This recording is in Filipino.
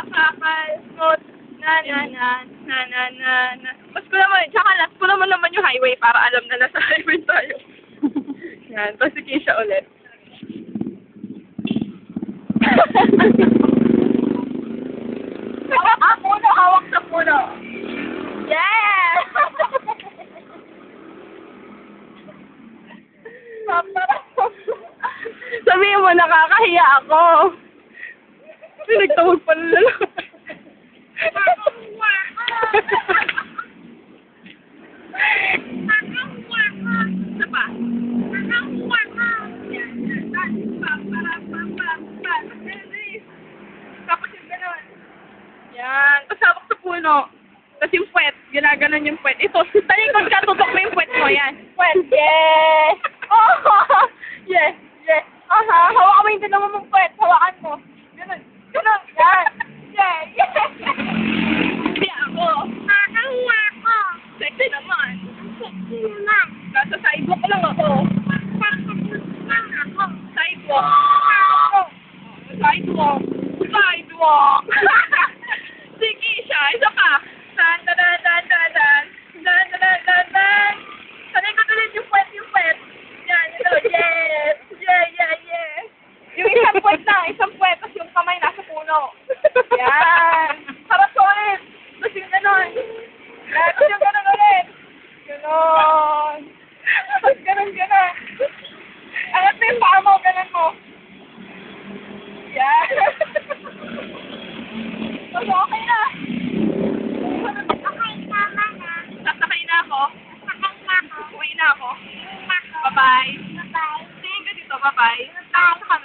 nakakalmot. Na na na na na na na. Last ko naman, tsaka last ko naman yung highway para alam na nasa highway tayo. Yan, tapos si Keisha ulit. Hawak sa puno. Yeah! Sabihin mo, nakakahiya ako. Pinagtawag pa ng lalaki. Isa pa. Tapos yung gano'n. Yan. Tapos hawak sa puno. Tapos yung puwet. Ginaganon yung puwet. Ito, talikod ka, tutok mo yung puwet mo. Yan. Puwet. Yes! Oh! Yes! Yes! Aha. Hawakan mo yung dalawa mong puwet. Hawakan mo. Ganon. Ganon. Yan. Yeah. Yes! Hindi ako. Nakakahiya ako. Sexy naman. Sexy naman. Nasa sidewalk lang ako. Lang ako. Sidewalk. Ako. Sidewalk. Sidewalk. Sige siya. Isa pa. Dan, dan, dan, dan, dan, dan. Dan, dan, dan, dan, dan. Sanay ko tuloy yung puwet. Yan, ito. Yes. Yeah, yeah, yeah. Yung isang puwet lang. Isang puwet. Tapos yung kamay nasa puno. Yan. Harap ko ulit. Tapos yung ganon. Yan. Tapos yung ganon ulit. Ganon. Tapos ganon. Angat mo yung paa mo. Ganon mo. Yan. Tapos okay na. Okay, tama na. Sasakay na ako. Sakay na ako. Uwi na ako. Ako. Bye-bye. Bye-bye. Tingin ka dito. Bye-bye. Bye. Sa